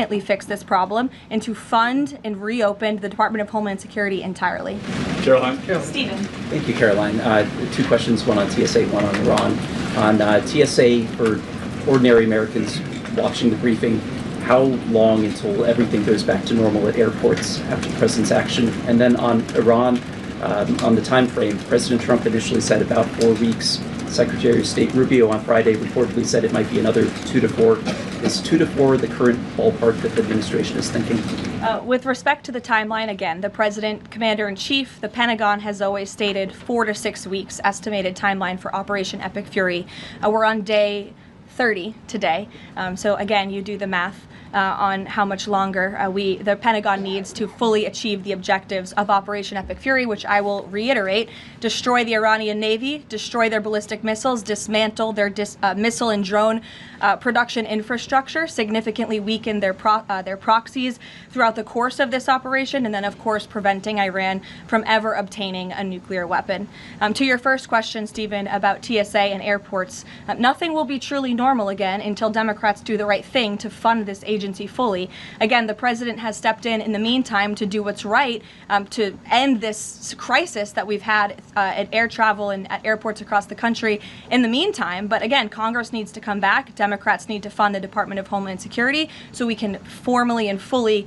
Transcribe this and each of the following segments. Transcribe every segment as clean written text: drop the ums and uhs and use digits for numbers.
permanently fix this problem and to fund and reopen the Department of Homeland Security entirely. Karoline. Stephen. Thank you, Karoline. Two questions, one on TSA, one on Iran. On TSA, for ordinary Americans watching the briefing, how long until everything goes back to normal at airports after the president's action? And then on Iran, on the time frame, President Trump initially said about 4 weeks. Secretary of State Rubio on Friday reportedly said it might be another 2 to 4. Is 2 to 4 the current ballpark that the administration is thinking? With respect to the timeline, again, the President, Commander-in-Chief, the Pentagon has always stated 4 to 6 weeks estimated timeline for Operation Epic Fury. We're on day 30 today. So again, you do the math on how much longer the Pentagon needs to fully achieve the objectives of Operation Epic Fury, which I will reiterate: destroy the Iranian Navy, destroy their ballistic missiles, dismantle their missile and drone production infrastructure, significantly weaken their proxies throughout the course of this operation, and then, of course, preventing Iran from ever obtaining a nuclear weapon. To your first question, Stephen, about TSA and airports, nothing will be truly normal again until Democrats do the right thing to fund this agency fully. Again, the president has stepped in the meantime to do what's right to end this crisis that we've had at air travel and at airports across the country in the meantime. But again, Congress needs to come back. Democrats need to fund the Department of Homeland Security so we can formally and fully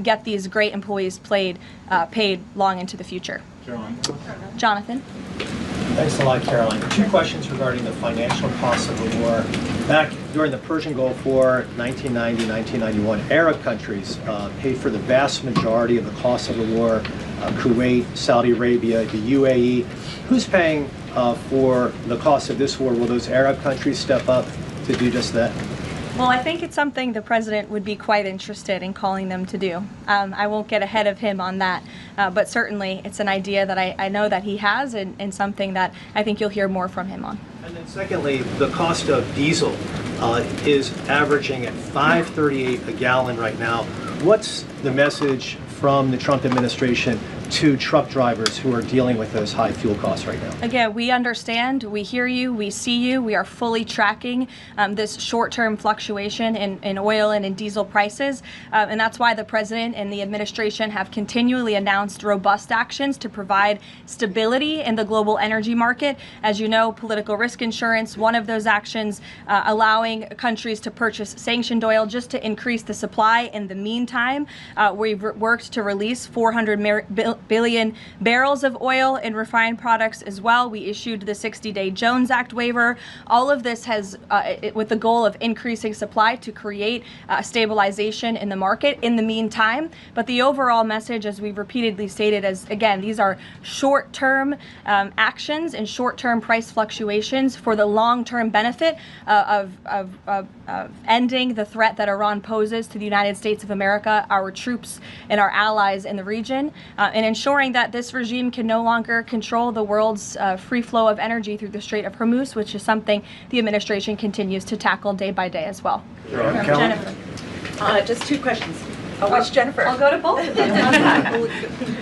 get these great employees paid long into the future. Jonathan. Thanks a lot, Caroline. 2 questions regarding the financial costs of the war. Back during the Persian Gulf War, 1990, 1991, Arab countries paid for the vast majority of the cost of the war. Kuwait, Saudi Arabia, the UAE. Who's paying for the cost of this war? Will those Arab countries step up to do just that? Well, I think it's something the president would be quite interested in calling them to do. I won't get ahead of him on that, but certainly it's an idea that I know that he has and something that I think you'll hear more from him on. And then secondly, the cost of diesel is averaging at $5.38 a gallon right now. What's the message from the Trump administration to truck drivers who are dealing with those high fuel costs right now? Again, we understand, we hear you, we see you. We are fully tracking this short-term fluctuation in oil and in diesel prices. And that's why the president and the administration have continually announced robust actions to provide stability in the global energy market. As you know, political risk insurance, one of those actions, allowing countries to purchase sanctioned oil just to increase the supply. In the meantime, we've worked to release 400 billion barrels of oil and refined products as well. We issued the 60-day Jones Act waiver. All of this has, with the goal of increasing supply to create stabilization in the market in the meantime. But the overall message, as we've repeatedly stated, is, again, these are short-term actions and short-term price fluctuations for the long-term benefit of ending the threat that Iran poses to the United States of America, our troops, and our allies in the region, and ensuring that this regime can no longer control the world's free flow of energy through the Strait of Hormuz, which is something the administration continues to tackle day by day as well. Jennifer. Just 2 questions. Oh, which Jennifer? I'll go to both of them.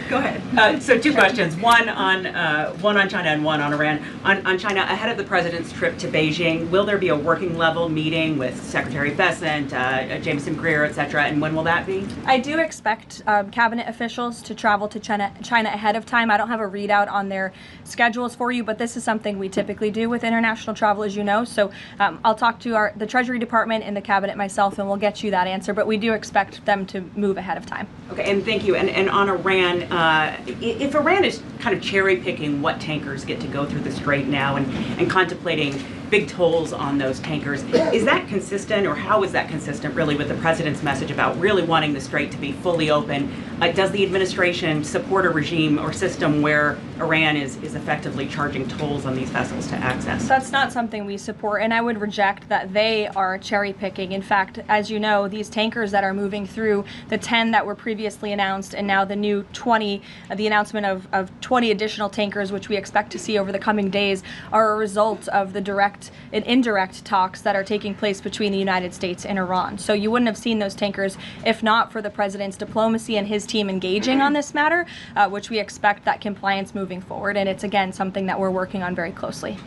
Go ahead. So 2 questions, one on China and one on Iran. On China, ahead of the president's trip to Beijing, will there be a working level meeting with Secretary Bessent, Jameson Greer, et cetera, and when will that be? I do expect cabinet officials to travel to China ahead of time. I don't have a readout on their schedules for you, but this is something we typically do with international travel, as you know. So I'll talk to the Treasury Department and the cabinet myself, and we'll get you that answer. But we do expect them to move ahead of time. Okay, and thank you. And on Iran, if Iran is kind of cherry picking what tankers get to go through the Strait now and contemplating big tolls on those tankers, is that consistent, or how is that consistent really with the president's message about really wanting the Strait to be fully open? Does the administration support a regime or system where Iran is effectively charging tolls on these vessels to access? That's not something we support, and I would reject that they are cherry picking. In fact, as you know, these tankers that are moving through, the 10 that were previously announced and now the new 20, the announcement of 20 additional tankers, which we expect to see over the coming days, are a result of the direct and indirect talks that are taking place between the United States and Iran. So you wouldn't have seen those tankers if not for the president's diplomacy and his team engaging on this matter, which we expect that compliance moving forward. And it's, again, something that we're working on very closely.